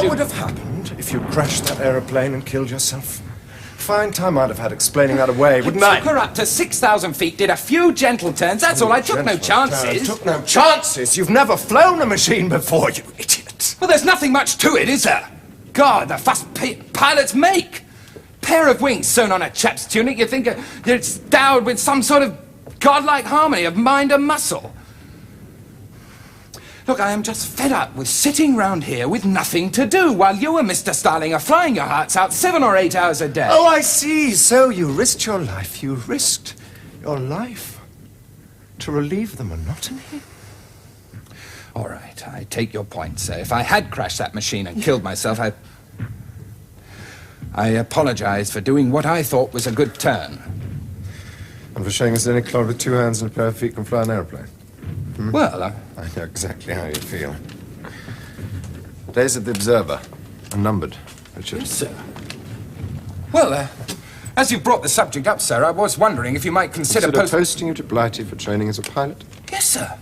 What would have happened if you crashed that aeroplane and killed yourself? Fine time I'd have had explaining that away, wouldn't I? Took her up to 6,000 feet, did a few gentle turns, that's all. I took no chances. Took no chances? You've never flown a machine before, you idiot. Well, there's nothing much to it, is there? God, the fuss pilots make. Pair of wings sewn on a chap's tunic, you think it's endowed with some sort of godlike harmony of mind and muscle. Look, I am just fed up with sitting round here with nothing to do while you and Mr. Starling are flying your hearts out 7 or 8 hours a day. Oh, I see. So you risked your life. You risked your life to relieve the monotony? All right, I take your point, sir. If I had crashed that machine and killed myself, I apologize for doing what I thought was a good turn. And for showing us any clod with 2 hands and a pair of feet can fly an aeroplane. Well, I know exactly how you feel. Days of the Observer are numbered, Richard. Yes, sir. Well, as you brought the subject up, sir, I was wondering if you might consider posting you to Blighty for training as a pilot? Yes, sir.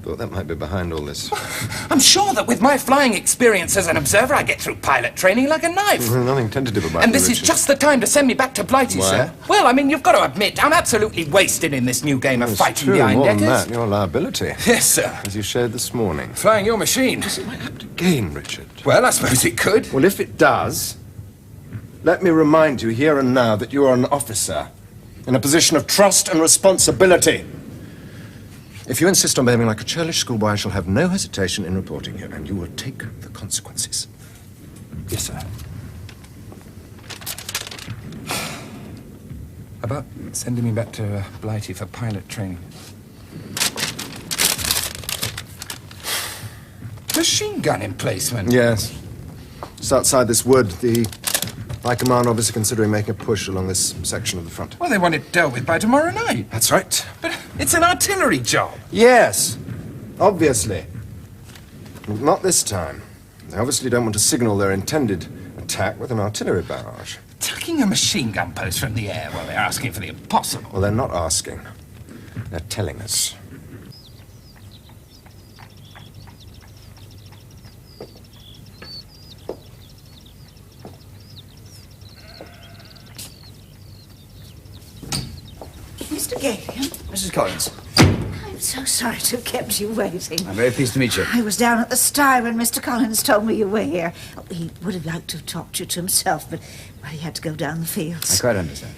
Thought that might be behind all this. I'm sure that with my flying experience as an observer, I get through pilot training like a knife. Nothing tentative about it. And this is just the time to send me back to Blighty, Why? sir. Well, I mean, you've got to admit, I'm absolutely wasted in this new game of fighting behind more deckers. than that, your liability. Yes, sir. As you showed this morning. Flying your machine. Does it might apt to gain, Richard? Well, I suppose it could. Well, if it does, let me remind you here and now that you are an officer in a position of trust and responsibility. If you insist on behaving like a churlish schoolboy, I shall have no hesitation in reporting you, and you will take the consequences. Yes, sir. About sending me back to Blighty for pilot training. Machine gun emplacement? Yes. Just outside this wood, the High Command officer considering making a push along this section of the front. Well, they want it dealt with by tomorrow night. That's right. But it's an artillery job. Yes, obviously. Not this time. They obviously don't want to signal their intended attack with an artillery barrage. Tucking a machine gun post from the air while they're asking for the impossible. Well, they're not asking. They're telling us. Mr. Gillian? Mrs. Collins. I'm so sorry to have kept you waiting. I'm very pleased to meet you. I was down at the sty when Mr. Collins told me you were here. Oh, he would have liked to have talked you to himself, but well, he had to go down the fields. I quite understand.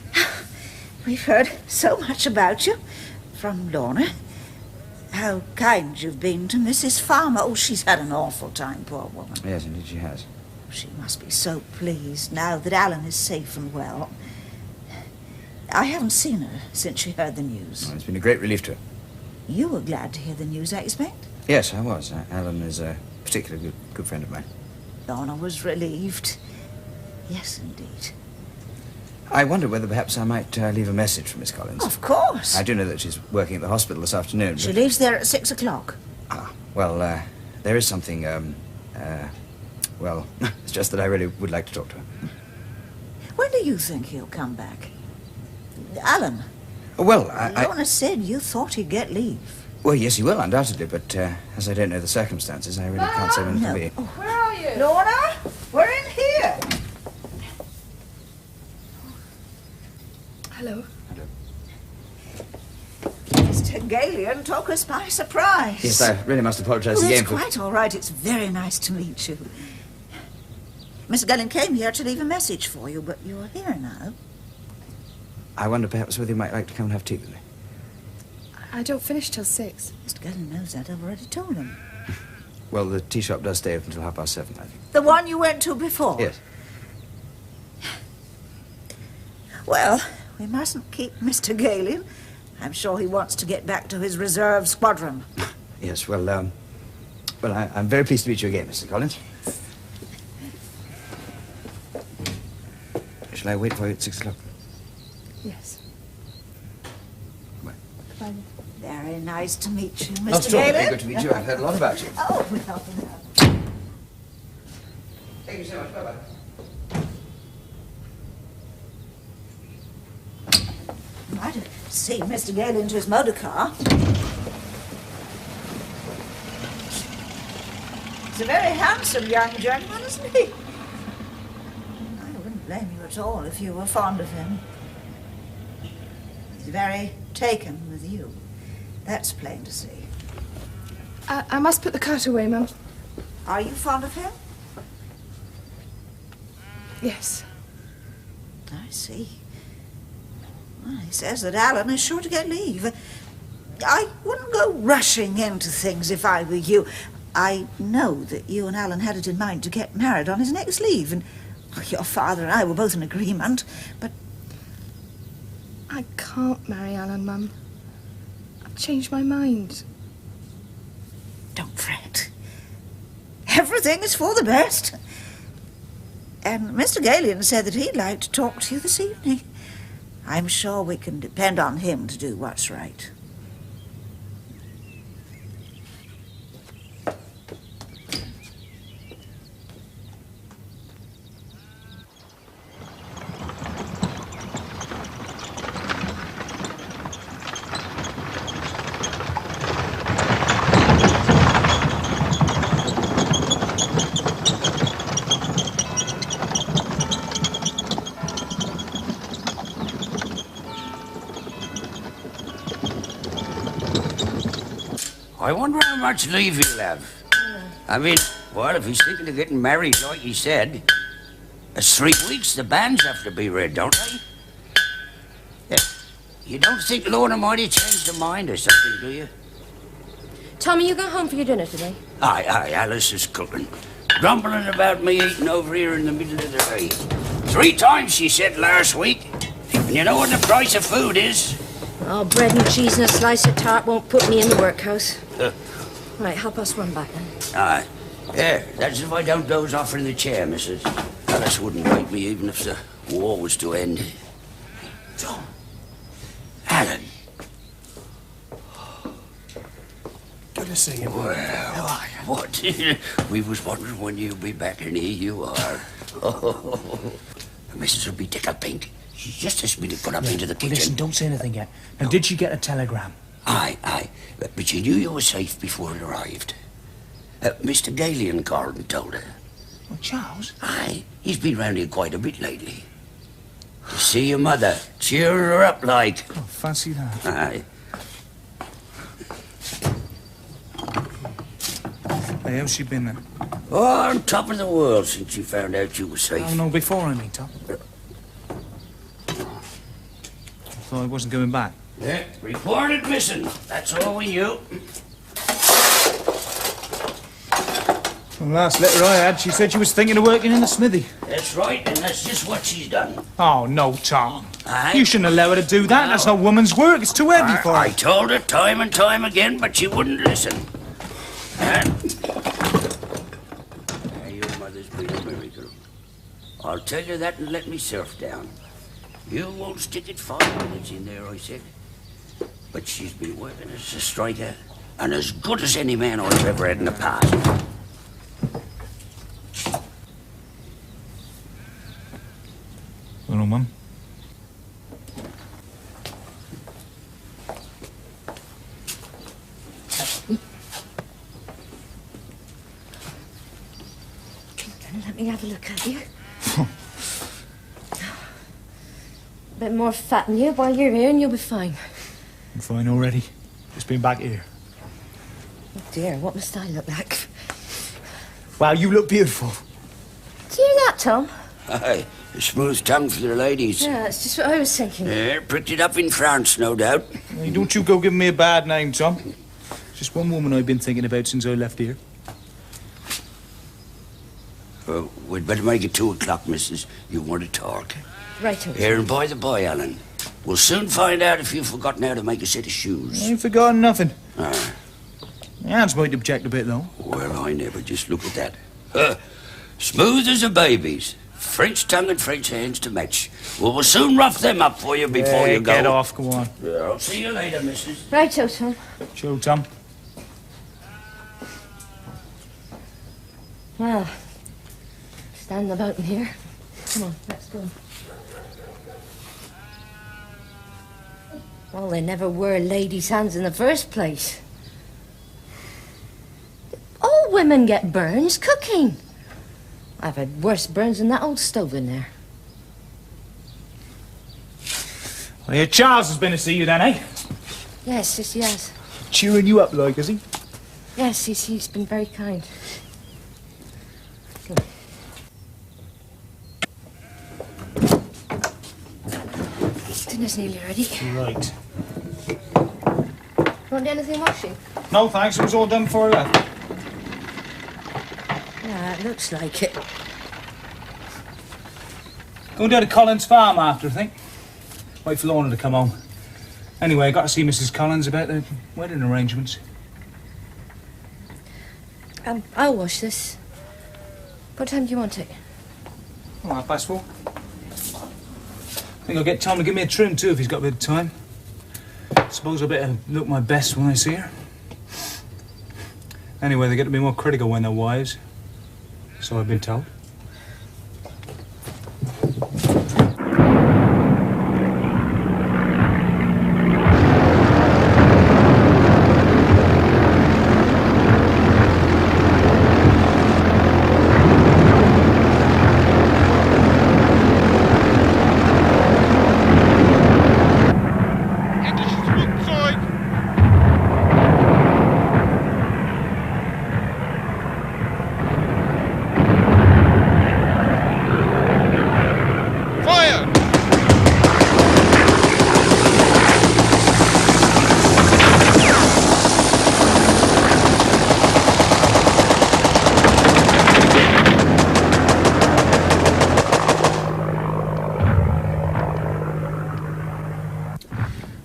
We've heard so much about you from Lorna. How kind you've been to Mrs. Farmer. Oh, she's had an awful time, poor woman. Yes, indeed she has. She must be so pleased now that Alan is safe and well. I haven't seen her since she heard the news. Well, it's been a great relief to her. You were glad to hear the news, I expect? Yes, I was. Alan is a particularly good friend of mine. Lorna was relieved. Yes, indeed. I wonder whether perhaps I might leave a message for Miss Collins. Of course. I do know that she's working at the hospital this afternoon. She leaves there at 6 o'clock. Ah, well, there is something, well, it's just that I really would like to talk to her. When do you think he'll come back? Alan. Well, Lorna said you thought he'd get leave. Well, yes, he will, undoubtedly, but as I don't know the circumstances, I really can't say when it'll be. Oh. Where are you? Lorna, we're in here. Hello. Hello. Mr. Galion took us by surprise. Yes, I really must apologise Well, again it's quite all right. It's very nice to meet you. Mr. Galion came here to leave a message for you, but you're here now. I wonder perhaps whether you might like to come and have tea with me. I don't finish till 6. Mr. Galion knows that. I've already told him. Well, the tea shop does stay open until 7:30, I think. The one you went to before? Yes. Well, we mustn't keep Mr. Galion. I'm sure he wants to get back to his reserve squadron. Yes, well, I'm very pleased to meet you again, Mr. Collins. Shall I wait for you at 6 o'clock? Yes. Bye. Bye. Very nice to meet you, Mr. Oh, sure. Galion. Very good to meet you. I've heard a lot about you. Oh, well, no. Thank you so much. Bye-bye. Might have seen Mr. Galion to his motor car. He's a very handsome young gentleman, isn't he? I wouldn't blame you at all if you were fond of him. He's very taken with you. That's plain to see. I must put the cart away, Mum. Are you fond of him? Yes. I see. Well, he says that Alan is sure to get leave. I wouldn't go rushing into things if I were you. I know that you and Alan had it in mind to get married on his next leave, and your father and I were both in agreement, but... I can't marry Alan, Mum. I've changed my mind. Don't fret. Everything is for the best. And Mr. Galion said that he'd like to talk to you this evening. I'm sure we can depend on him to do what's right. I wonder how much leave he'll have. I mean, well, if he's thinking of getting married like he said, it's 3 weeks the banns have to be read, don't they? Yeah. You don't think Lorna might have changed her mind or something, do you? Tommy, you go home for your dinner today? Aye, Alice is cooking. Grumbling about me eating over here in the middle of the day. 3 times she said last week. And you know what the price of food is? Oh, bread and cheese and a slice of tart won't put me in the workhouse. Right, help us run back then. Aye. Yeah, that's if I don't doze off in the chair, Mrs. Alice wouldn't wake me even if the war was to end. Tom. Alan. Good to see you. Well, how are you? What? We was wondering when you'd be back, and here you are. Mrs. will be tickled pink. She just asked me to put up into the kitchen. Listen, don't say anything yet. Now, did she get a telegram? Aye. But she knew you were safe before it arrived. Mr. Galion called and told her. Oh, Charles? Aye, he's been round here quite a bit lately. To see your mother. Cheer her up like. Oh, fancy that. Aye. Hey, how's she been then? Oh, on top of the world since she found out you were safe. Oh, no, before I mean, Tom. I thought I wasn't going back. Yeah, reported missing. That's all we knew. The last letter I had, she said she was thinking of working in the smithy. That's right, and that's just what she's done. Oh, no, Tom. Aye? You shouldn't allow her to do that. No. That's not woman's work. It's too heavy for her. I told her time and time again, but she wouldn't listen. Your mother's been a miracle. I'll tell you that and let me surf down. You won't stick it 5 minutes in there, I said. But she's been working as a striker, and as good as any man I've ever had in the past. Hello, Mum. Let me have a look at you. A bit more fat in you while you're here and you'll be fine. I'm fine already. Just been back here. Oh dear, what must I look like? Wow, you look beautiful. Do you hear that, Tom? Aye, a smooth tongue for the ladies. Yeah, that's just what I was thinking. Yeah, pricked it up in France, no doubt. Hey, don't you go giving me a bad name, Tom. Just one woman I've been thinking about since I left here. Well, we'd better make it 2 o'clock, missus. You want to talk. Right, Here, and by the by, Alan, we'll soon find out if you've forgotten how to make a set of shoes. I ain't forgotten nothing. Ah, My hands might object a bit, though. well, I never. Just look at that. Smooth as a baby's. French tongue and French hands to match. Well, we'll soon rough them up for you before you go. Get off, go on. Yeah, I'll see you later, missus. Right, Tom. Sure, Tom. Well, stand about in here. Come on, let's go. Well, they never were ladies' hands in the first place. Oh, All women get burns cooking. I've had worse burns than that old stove in there. Well, yeah, Charles has been to see you then, eh? Yes, he has. Cheering you up like, has he? Yes, he's been very kind. Dinner's nearly ready. Right. Want anything washing? No, thanks. It was all done before I left. Yeah, it looks like it. Going down to Collins Farm after, I think. Wait for Lorna to come home. Anyway, I got to see Mrs. Collins about the wedding arrangements. I'll wash this. What time do you want it? Oh, 4:30. I think I'll get Tom to give me a trim too if he's got a bit of time. Suppose I better look my best when I see her. Anyway, they get to be more critical when they're wives. So I've been told.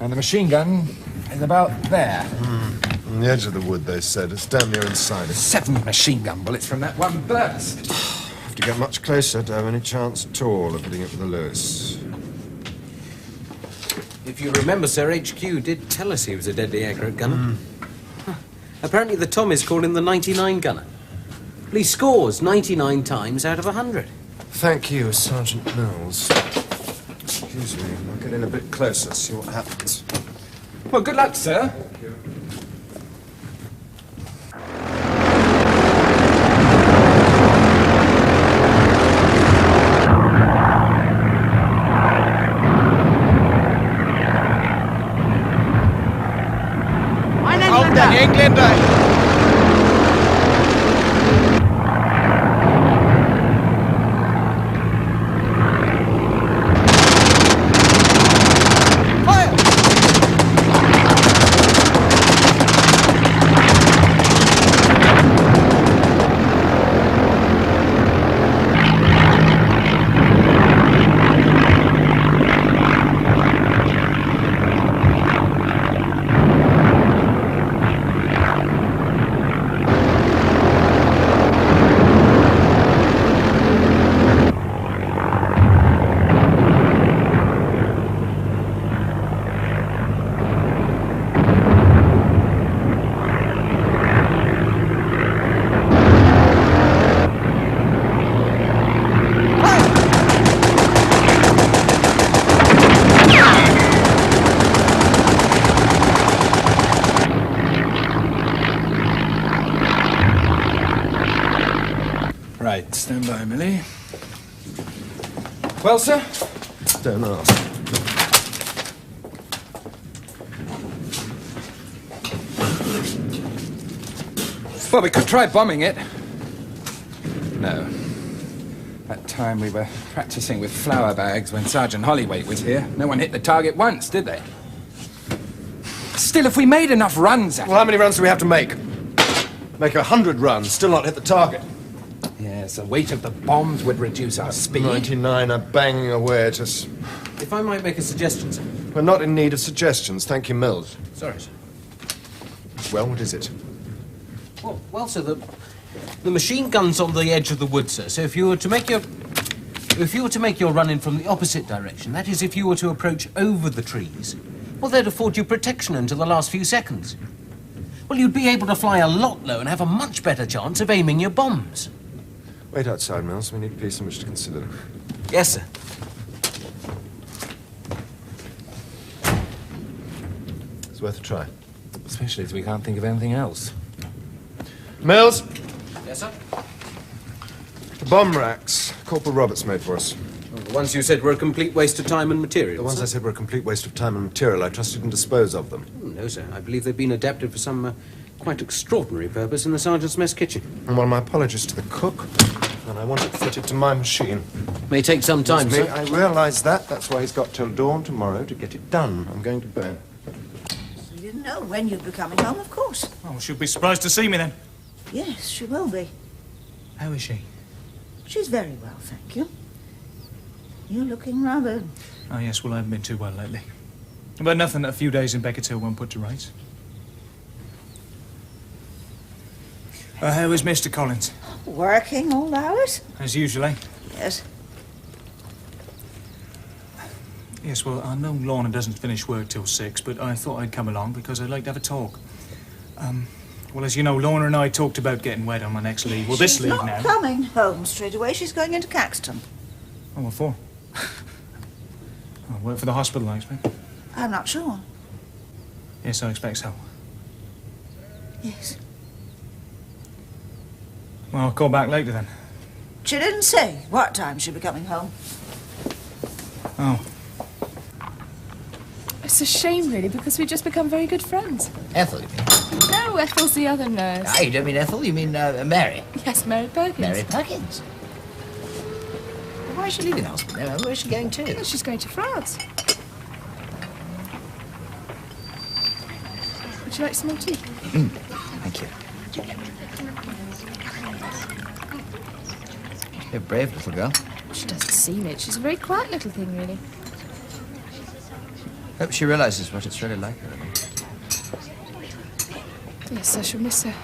And the machine gun is about there. On the edge of the wood, they said. It's damn near inside it. 7 machine gun bullets from that one burst. Have to get much closer to have any chance at all of hitting it with a Lewis. If you remember, Sir, HQ did tell us he was a deadly accurate gunner. Huh. Apparently the Tommies called him the 99 gunner. Well, he scores 99 times out of 100. Thank you, Sergeant Mills. Excuse me, I'll get in a bit closer, see what happens. Well, good luck, sir. Engländer! Right, stand by, Millie. Well, sir? Don't ask. Well, we could try bombing it. No. That time we were practicing with flour bags when Sergeant Hollyway was here. No one hit the target once, did they? Still, if we made enough runs at it... Well, how many runs do we have to make? Make 100 runs, still not hit the target. Yes, the weight of the bombs would reduce our speed. 99 are banging away at us. If I might make a suggestion, sir. We're not in need of suggestions, thank you, Mills. Sorry, sir. Well, what is it? Well, sir, the machine gun's on the edge of the wood, sir. So if you were to make your run in from the opposite direction, that is, if you were to approach over the trees, well, they'd afford you protection until the last few seconds. Well, you'd be able to fly a lot low and have a much better chance of aiming your bombs. Wait outside, Mills. We need peace in which to consider. Yes, sir. It's worth a try. Especially as we can't think of anything else. Mills, Yes, sir? The bomb racks Corporal Roberts made for us. The ones you said were a complete waste of time and material. The ones I said were a complete waste of time and material. I trust you can dispose of them. No, sir. I believe they've been adapted for some quite extraordinary purpose in the sergeant's mess kitchen. And well, my apologies to the cook. And I want it fitted to my machine. May take some time, Yes, sir. I realise that. That's why he's got till dawn tomorrow to get it done. I'm going to bed. You didn't know when you'd be coming home, of course. Oh, she'll be surprised to see me then. Yes, she will be. How is she? She's very well, thank you. You're looking rather... Oh, yes, well, I haven't been too well lately. But nothing that a few days in Beckett's Hill won't put to rights. How is Mr. Collins? Working all hours? As usual, eh? Yes. Yes, well, I know Lorna doesn't finish work till 6, but I thought I'd come along because I'd like to have a talk. Well, as you know, Lorna and I talked about getting wed on my next leave. Well, this leave She's not now... coming home straight away. She's going into Caxton. Oh, what for? I'll work for the hospital, I expect. I'm not sure. Yes, I expect so. Yes. Well, I'll call back later then. She didn't say what time she'll be coming home. Oh. It's a shame, really, because we've just become very good friends. Ethel, you mean? No, Ethel's the other nurse. Ah, you don't mean Ethel, you mean Mary? Yes, Mary Perkins. Mary Perkins. Why is she leaving the hospital? Where is she going to? Well, she's going to France. Would you like some more tea? Thank you. You're a brave little girl. She doesn't seem it. She's a very quiet little thing, really. Hope she realises what it's really like. Yes, I shall miss her.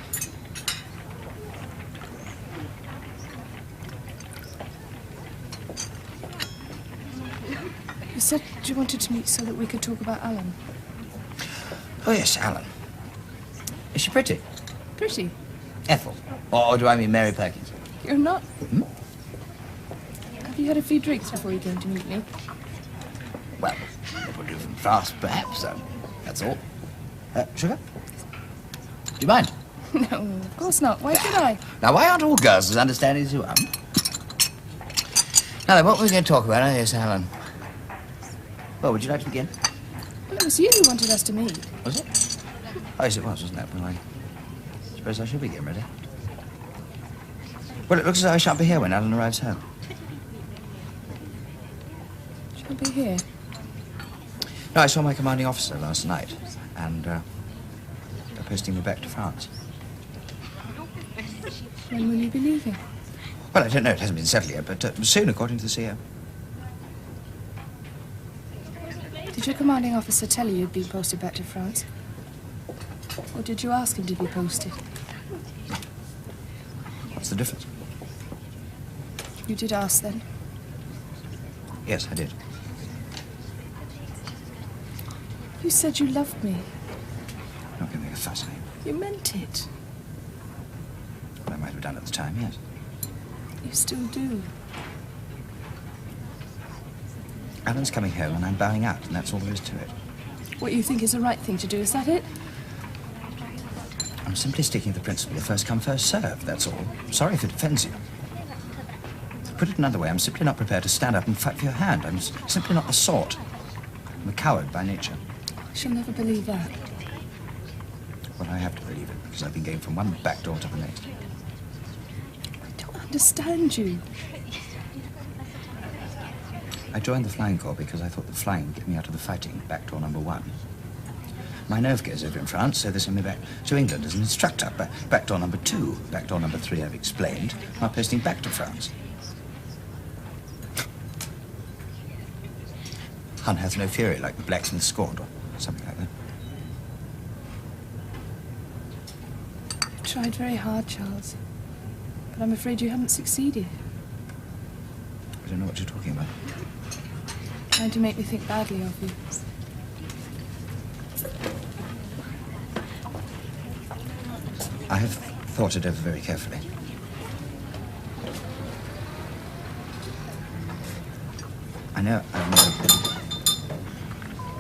You said you wanted to meet so that we could talk about Alan. Oh, yes, Alan. Is she pretty? Pretty. Ethel. Or do I mean Mary Perkins? You're not. Have you had a few drinks before you came to meet me? Well, it would do from France, perhaps. That's all. Sugar? Do you mind? No, of course not. Why should I? Now, why aren't all girls as understanding as you are? Now then, what were we going to talk about? Oh, yes, Alan. Well, would you like to begin? Well, it was you who wanted us to meet. Was it? Oh, yes, it was, wasn't it? Well, I suppose I should begin, really. Well, it looks as though I shan't be here when Alan arrives home. She'll be here. No, I saw my commanding officer last night, and they're posting me back to France. When will you be leaving? Well, I don't know. It hasn't been settled yet, but soon, according to the CEO. Did your commanding officer tell you you'd been posted back to France? Or did you ask him to be posted? What's the difference? You did ask then? Yes, I did. You said you loved me. Not going to make a fuss, eh? You meant it. Well, I might have done at the time, yes. You still do. Alan's coming home and I'm bowing out, and that's all there is to it. What you think is the right thing to do, is that it? I'm simply sticking to the principle of first come, first served, that's all. Sorry if it offends you. To put it another way, I'm simply not prepared to stand up and fight for your hand. I'm simply not the sort. I'm a coward by nature. I shall never believe that. Well, I have to believe it, because I've been going from one back door to the next. I don't understand you. I joined the Flying Corps because I thought the flying would get me out of the fighting, back door number 1. My nerve goes over in France, so they send me back to England as an instructor. Back door number 2, back door number 3 I've explained, now posting back to France. Hun hath no fury like the blacksmith scorned, or something like that. You've tried very hard, Charles. But I'm afraid you haven't succeeded. I don't know what you're talking about. Trying to make me think badly of you. I have thought it over very carefully. I know I've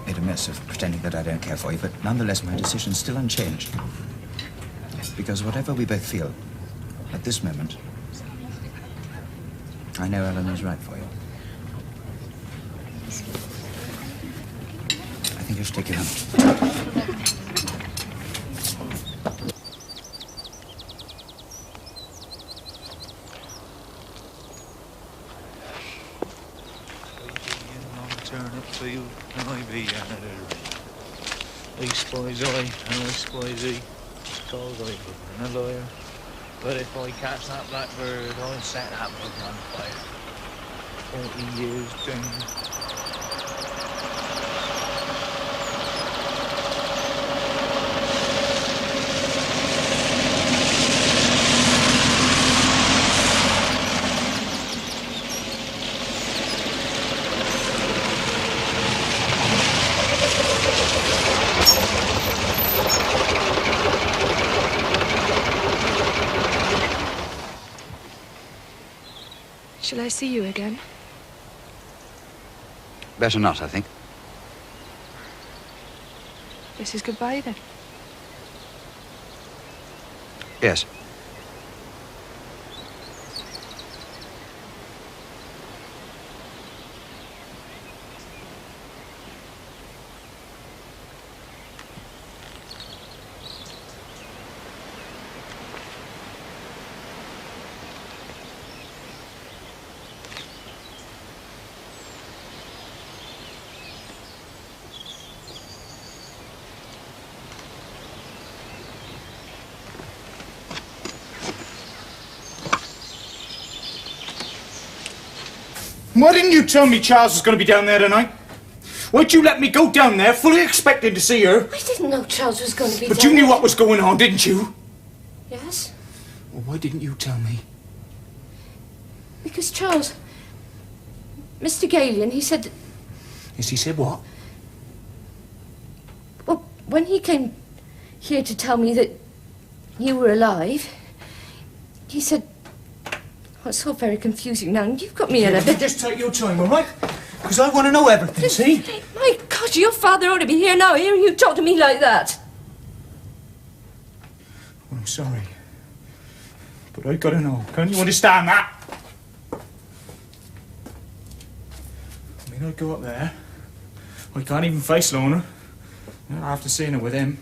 made a mess of pretending that I don't care for you, but nonetheless my decision's still unchanged. Because whatever we both feel, At this moment, I know Ellen is right for you. I think you should take you home. Field, and I be he spies I, and I spies he. Cause I'm a lawyer. But if I catch that blackbird, I'll set that book on fire. 40 years down. Shall I see you again? Better not, I think. This is goodbye, then? Yes. Why didn't you tell me Charles was going to be down there tonight? Why'd you let me go down there, fully expecting to see her? I didn't know Charles was going to be But down you knew there. what was going on, didn't you? Yes? Well, why didn't you tell me? Because Charles... Mr. Galion, he said... Yes, he said what? Well, when he came here to tell me that you were alive, he said... Oh, it's all very confusing now. You've got me in a bit... Just take your time, all right? Because I want to know everything, see? My God, your father ought to be here now, hearing you talk to me like that. I'm sorry. But I gotta know. Can't you understand that? I mean, I go up there. I can't even face Lorna. After seeing her with him.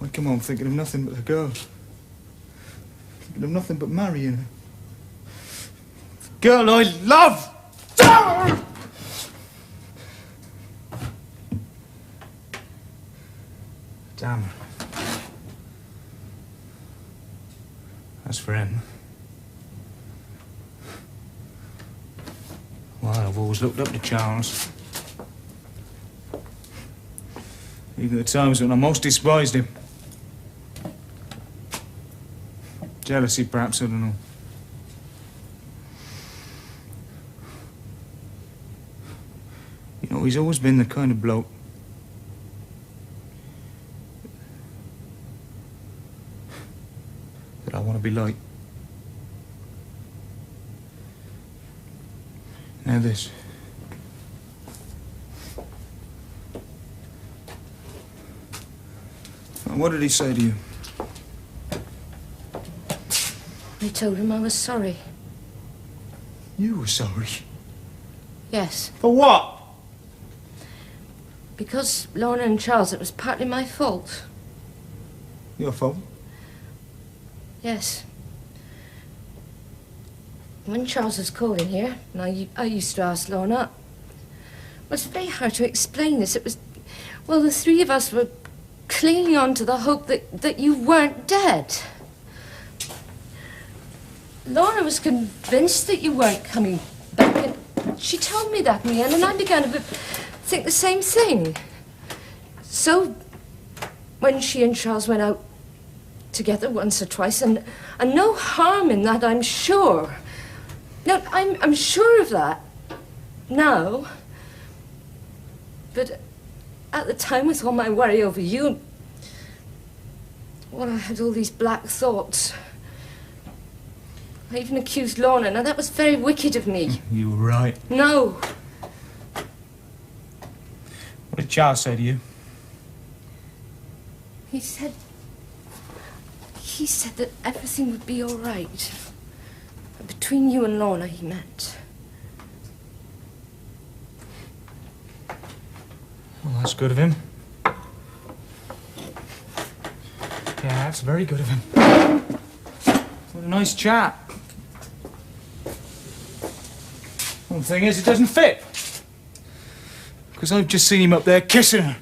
I come home thinking of nothing but the girl. Thinking of nothing but marrying her. The girl I love! Damn her. As for him... Well, I've always looked up to Charles. Even at times when I most despised him. Jealousy, perhaps, I don't know. You know, he's always been the kind of bloke that I want to be like. Now this. What did he say to you? I told him I was sorry. You were sorry? Yes. For what? Because Lorna and Charles, it was partly my fault. Your fault? Yes. When Charles was calling here, and I used to ask Lorna, it was very hard to explain this. It was, well, the three of us were clinging on to the hope that you weren't dead. Lorna was convinced that you weren't coming back, and she told me that in the end, and I began to think the same thing. So, when she and Charles went out together once or twice, and no harm in that, I'm sure. No, I'm sure of that now. But at the time, with all my worry over you, well, I had all these black thoughts. I even accused Lorna. Now, that was very wicked of me. You were right. No. What did Charles say to you? He said he said that everything would be all right. Between you and Lorna, he meant. Well, that's good of him. Yeah, that's very good of him. What a nice chap. One thing is, it doesn't fit. Because I've just seen him up there kissing her.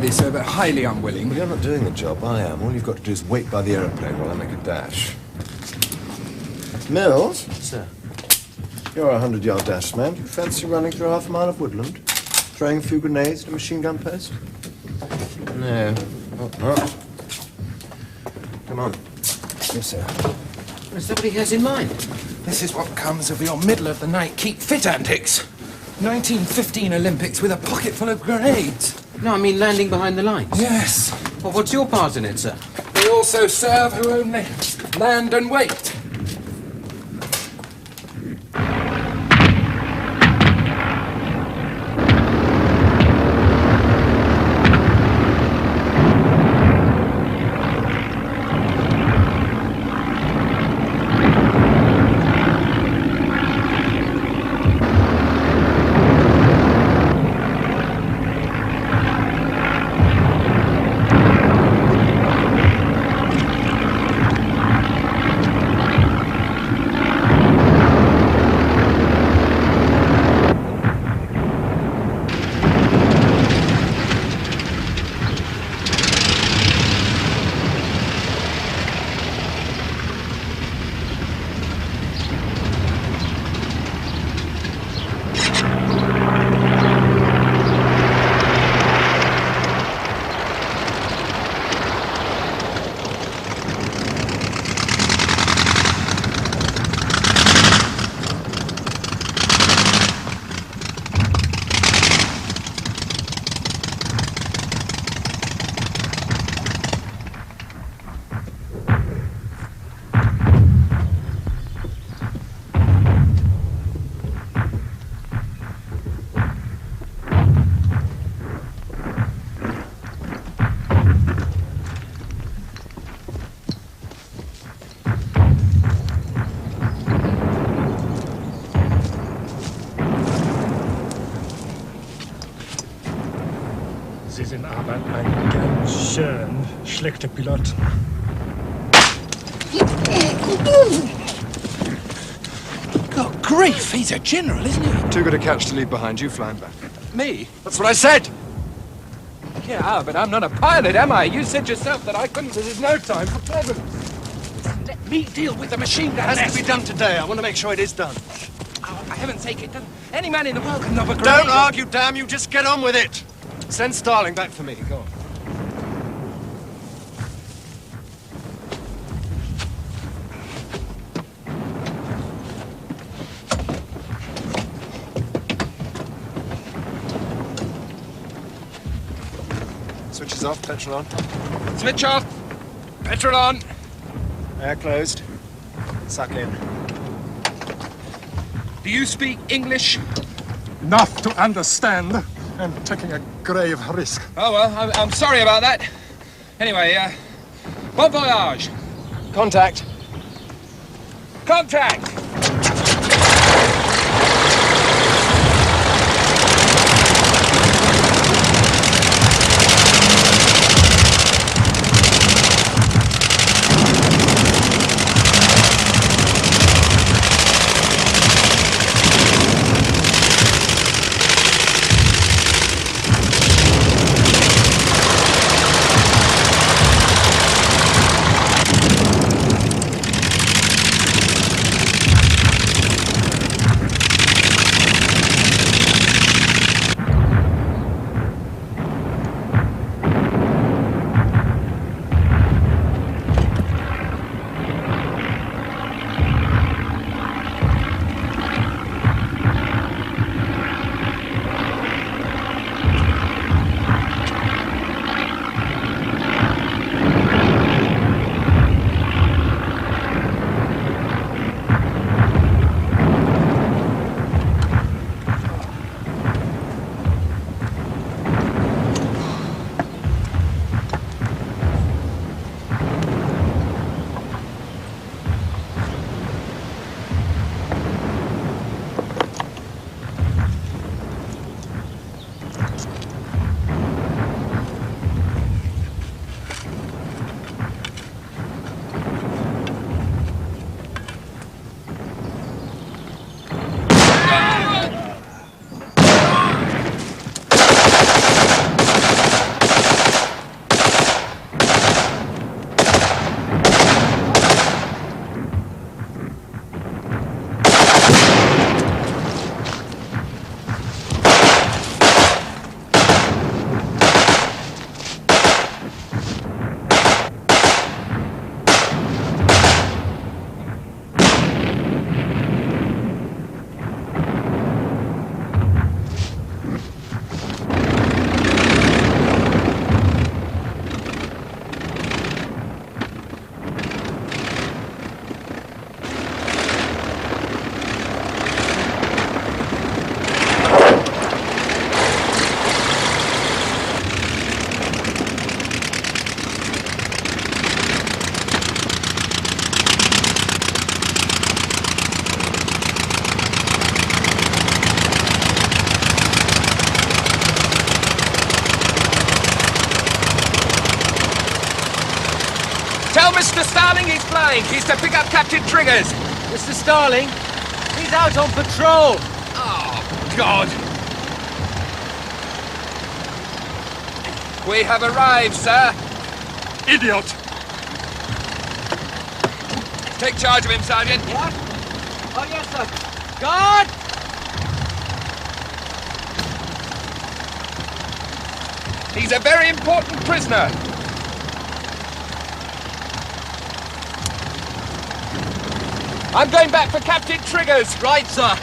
Sir, but highly unwilling. Well, you're not doing the job, I am. All you've got to do is wait by the aeroplane while I make a dash. Mills? Sir. You're a 100-yard dash man. Do you fancy running through half a mile of woodland? Throwing a few grenades at a machine gun post? No, not. Come on. Yes, sir. Is that what he has in mind? This is what comes of your middle-of-the-night keep-fit antics. 1915 Olympics with a pocket full of grenades. No, I mean landing behind the lines. Yes. Well, what's your part in it, sir? They also serve who only land and wait. Sie sind aber ein ganz schön schlechter Pilot. God grief, he's a general, isn't he? Too good a catch to leave behind you flying back. Me? That's what I said! Yeah, but I'm not a pilot, am I? You said yourself that I couldn't. There's no time for cleverness. Let me deal with the machine gun. It has to be done today. I want to make sure it is done. Oh, for heaven's sake, it doesn't. Any man in the world can knob a grenade. Don't argue, damn you. Just get on with it. Send Starling back for me. Go on. Switches off, petrol on. Switch off. Petrol on. Air closed. Suck in. Do you speak English? Enough to understand and taking a grave risk. Oh, well, I'm sorry about that. Anyway, bon voyage. Contact. Contact! Tell Mr. Starling he's flying. He's to pick up Captain Triggers. Mr. Starling, he's out on patrol. Oh, God. We have arrived, sir. Idiot! Take charge of him, Sergeant. What? Oh, yes, sir. Guard! He's a very important prisoner. I'm going back for Captain Triggers. Right, sir.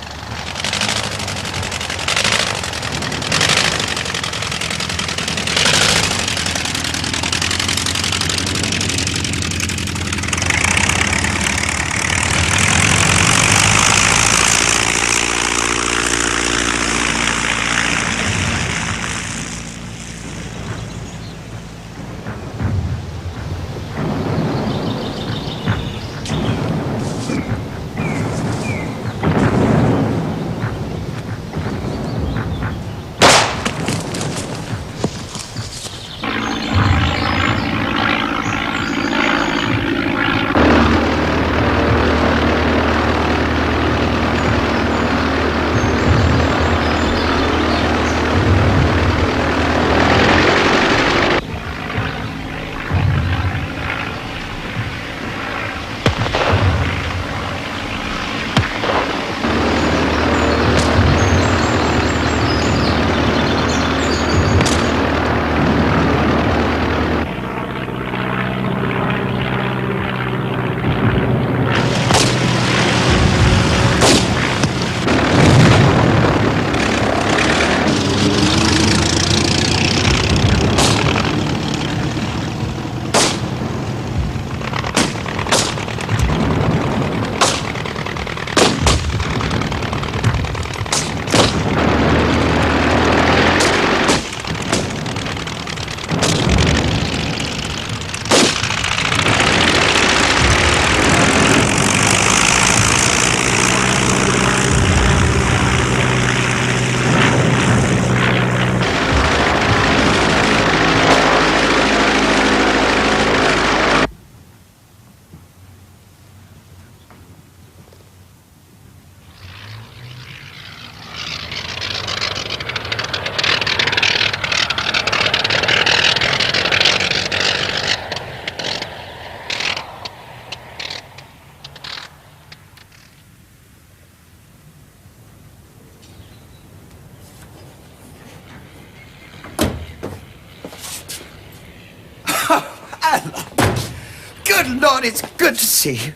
Good Lord, it's good to see you.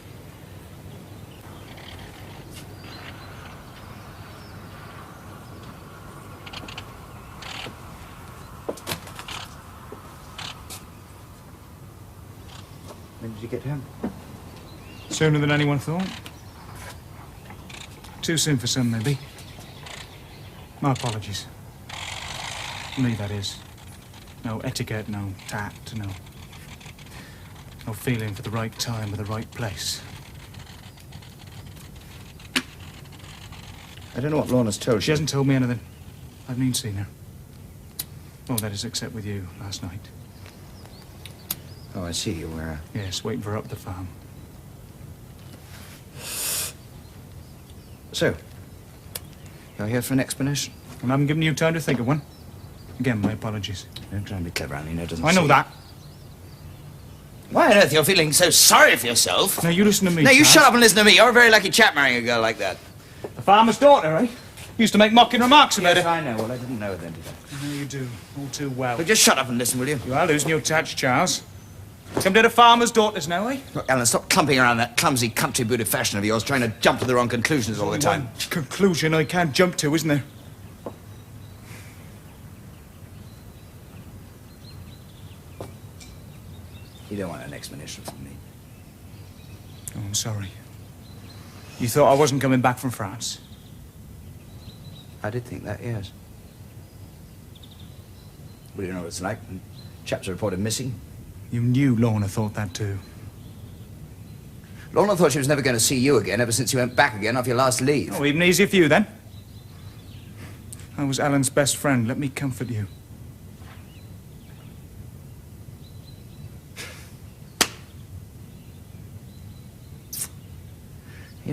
When did you get home? Sooner than anyone thought. Too soon for some, maybe. My apologies. Me, that is. No etiquette, no tact, no feeling for the right time or the right place. I don't know what Lorna's told you. She hasn't told me anything. I haven't even seen her. Well, that is, except with you last night. Oh, I see. You were... Yes, waiting for her up at the farm. So, you're here for an explanation? And I haven't given you time to think of one. Again, my apologies. Don't try and be clever, Alan. Doesn't I know see. that. Why on earth you're feeling so sorry for yourself? Now, you listen to me, No, you chap. shut up and listen to me. You're a very lucky chap marrying a girl like that. The farmer's daughter, eh? Used to make mocking remarks about Yes, it. I know. Well, I didn't know then, did I? No, you do. All too well. But just shut up and listen, will you? You are losing your touch, Charles. Come to the farmer's daughters now, eh? Look, Alan, stop clumping around that clumsy country-booted fashion of yours, trying to jump to the wrong conclusions all the time. One conclusion I can't jump to, isn't there? You don't want an explanation from me. Oh, I'm sorry. You thought I wasn't coming back from France? I did think that, yes. Well, you know what it's like when chaps are reported missing. You knew Lorna thought that too. Lorna thought she was never going to see you again ever since you went back again off your last leave. Oh, even easier for you then. I was Alan's best friend. Let me comfort you.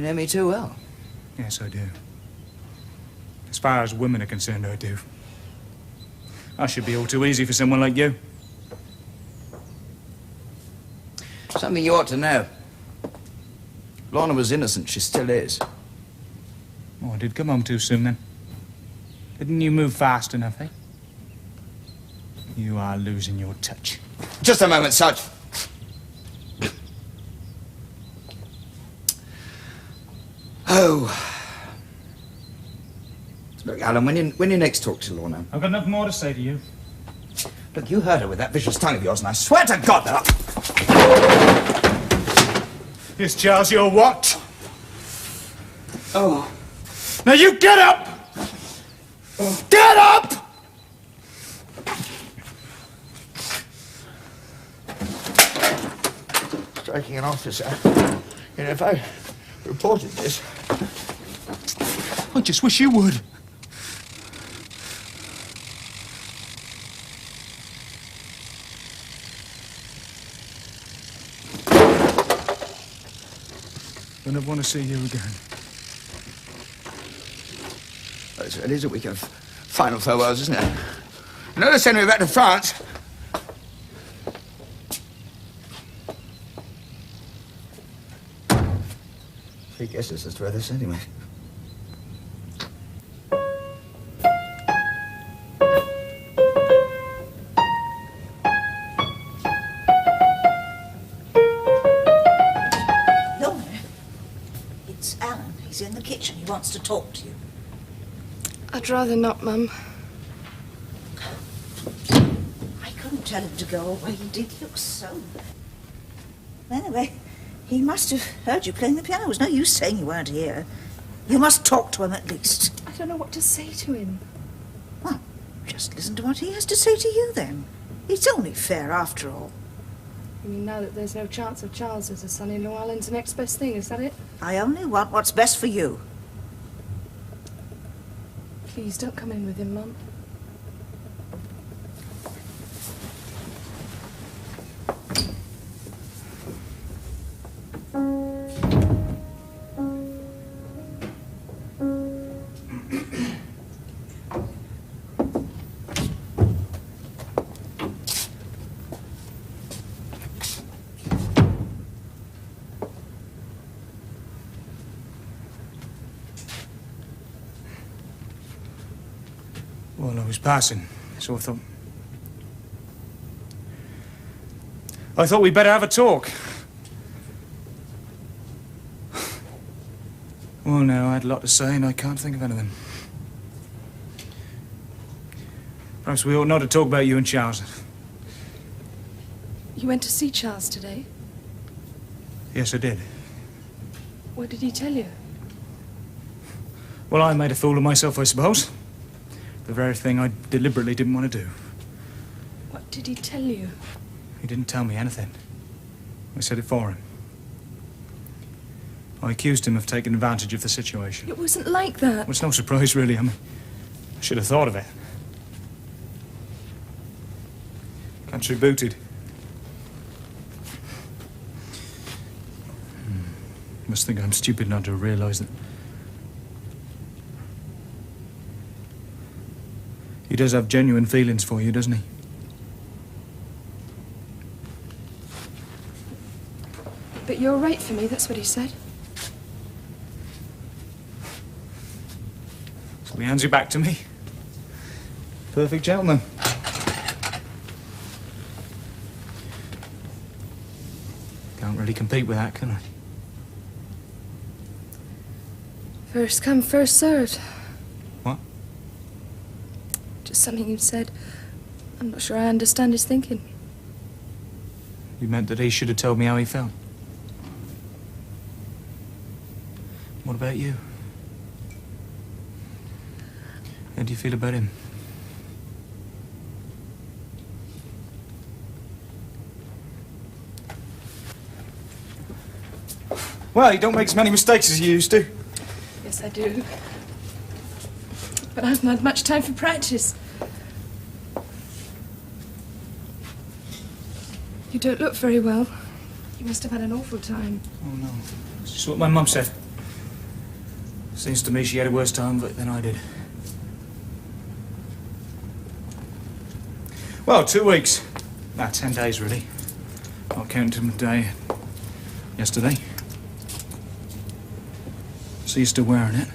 know me too well. Yes, I do. As far as women are concerned, I do. I should be all too easy for someone like you. Something you ought to know. Lorna was innocent. She still is. Oh, I did come home too soon, then. Didn't you move fast enough, eh? You are losing your touch. Just a moment, Sarge. Oh. Look, Alan, when you next talk to Lorna... I've got nothing more to say to you. Look, you heard her with that vicious tongue of yours, and I swear to God that Yes, Charles, you're what? Oh. Now you get up! Get up! Striking an officer. You know, if I reported this... I just wish you would. I don't want to see you again. It is a week of final farewells, isn't it? No, they're sending me back to France. Three guesses as to where they're sending me. It's Alan. He's in the kitchen. He wants to talk to you. I'd rather not, Mum. I couldn't tell him to go away. He did look so... Anyway, he must have heard you playing the piano. It was no use saying you weren't here. You must talk to him at least. I don't know what to say to him. Well, just listen to what he has to say to you, then. It's only fair, after all. You mean now that there's no chance of Charles as a son-in-law, Alan's the next best thing, is that it? I only want what's best for you. Please, don't come in with him, Mum. Well, I was passing, so I thought we'd better have a talk. Well, no, I had a lot to say and I can't think of anything. Perhaps we ought not to talk about you and Charles. You went to see Charles today? Yes, I did. What did he tell you? Well, I made a fool of myself, I suppose. The very thing I deliberately didn't want to do. What did he tell you? He didn't tell me anything. I said it for him. I accused him of taking advantage of the situation. It wasn't like that. Well, it's no surprise, really. I mean, I should have thought of it. Country booted. Must think I'm stupid not to have realised that. He does have genuine feelings for you, doesn't he? But you're right for me, that's what he said. So he hands you back to me. Perfect gentleman. Can't really compete with that, can I? First come, first served. What? Just something you said. I'm not sure I understand his thinking. You meant that he should have told me how he felt. What about you? How do you feel about him? Well, you don't make as many mistakes as you used to. Yes, I do. But I haven't had much time for practice. You don't look very well. You must have had an awful time. Oh, no. That's just what my mum said. Seems to me she had a worse time of it than I did. Well, 2 weeks. 10 days, really. I'll count them today. Yesterday. So you're still wearing it?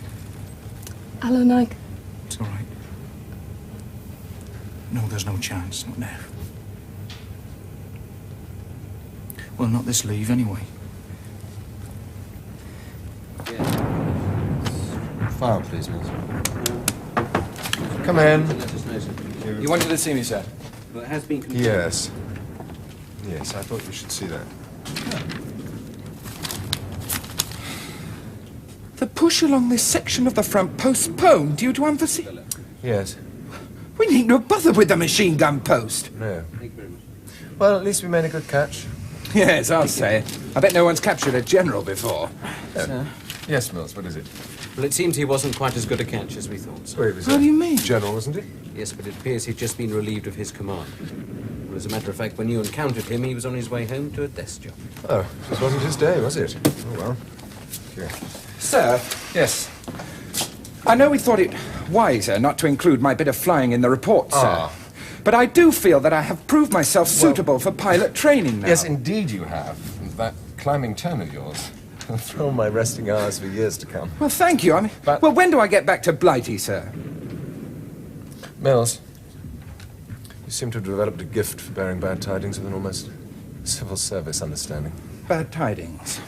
Alan, Nike. It's all right. No, there's no chance. Not now. Well, not this leave, anyway. File, please, miss. Come in. You wanted to see me, sir? Well, it has been confirmed. Yes. Yes, I thought you should see that. The push along this section of the front postponed due to unforeseen... Yes. We need no bother with the machine gun post. No. Well, at least we made a good catch. Yes, I'll say. I bet no one's captured a general before. Sir? Yes, Mills, what is it? Well, it seems he wasn't quite as good a catch as we thought, sir. Wait, was How do you mean? General, wasn't it? Yes, but it appears he'd just been relieved of his command. Well, as a matter of fact, when you encountered him, he was on his way home to a desk job. Oh, this wasn't his day, was it? Oh, well. Here. Sir? Yes. I know we thought it wiser not to include my bit of flying in the report, sir. Ah. But I do feel that I have proved myself suitable for pilot training now. Yes, indeed you have. And that climbing turn of yours will thrill my resting hours for years to come. Well, thank you. I mean, But- well, when do I get back to Blighty, sir? Mills, you seem to have developed a gift for bearing bad tidings with an almost civil service understanding. Bad tidings.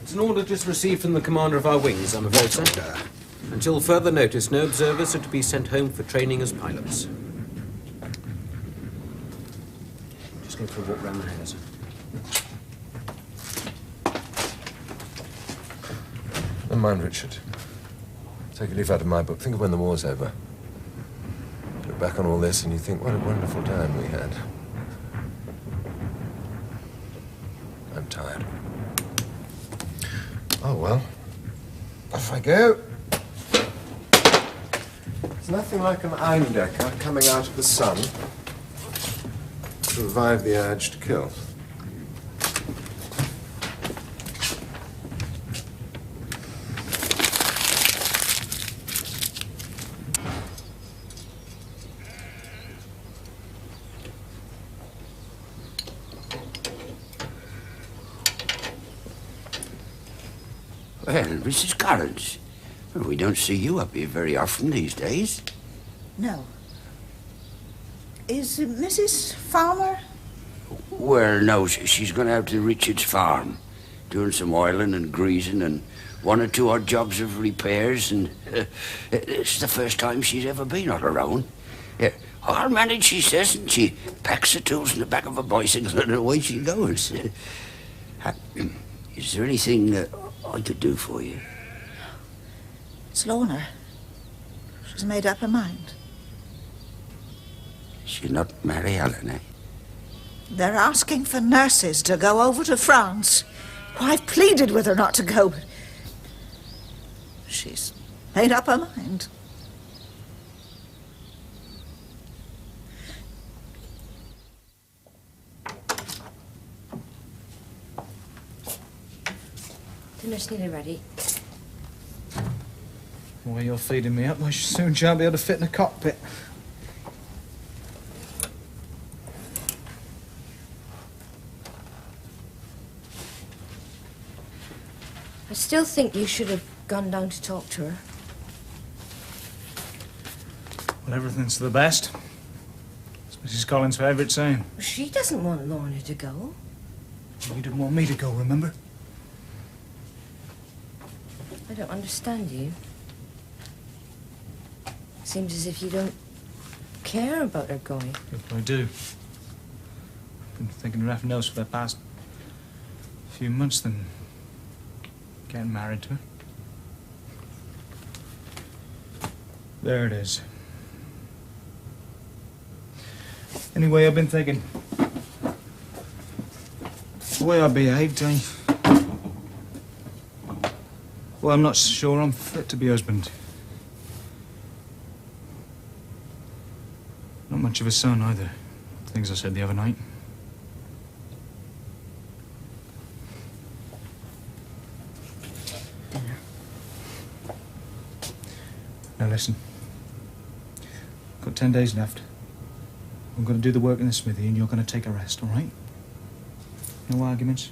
It's an order just received from the commander of our wings, I'm afraid, sir. Until further notice, no observers are to be sent home for training as pilots. Just go for a walk round the hangar, sir. Never mind, Richard. Take a leaf out of my book. Think of when the war's over. Look back on all this and you think, what a wonderful time we had. I'm tired. Oh, well. Off I go. There's nothing like an Eindecker coming out of the sun to revive the urge to kill. Well, Mrs. Collins, we don't see you up here very often these days. No. Is Mrs. Farmer? Well, no, she's gone out to Richard's farm, doing some oiling and greasing and one or two odd jobs of repairs, and it's the first time she's ever been on her own. Yeah, I'll manage, she says, and she packs the tools in the back of a bicycle and away she goes. Is there anything I could do for you? It's Lorna. She's made up her mind. She'll not marry Alan, eh? They're asking for nurses to go over to France. Well, I've pleaded with her not to go, but she's made up her mind. Dinner's nearly ready. The way you're feeding me up, I soon shan't be able to fit in a cockpit. I still think you should have gone down to talk to her. Well, everything's for the best. It's Mrs. Collins' favourite saying. She doesn't want Lorna to go. You didn't want me to go, remember? I don't understand you. Seems as if you don't care about her going. I do. I've been thinking of nothing else for the past few months than getting married to her. There it is. Anyway, I've been thinking. The way I behaved, well, I'm not sure I'm fit to be husband. Not much of a son, either. Things I said the other night. listen. Got 10 days left. I'm going to do the work in the smithy and you're going to take a rest, all right? No arguments?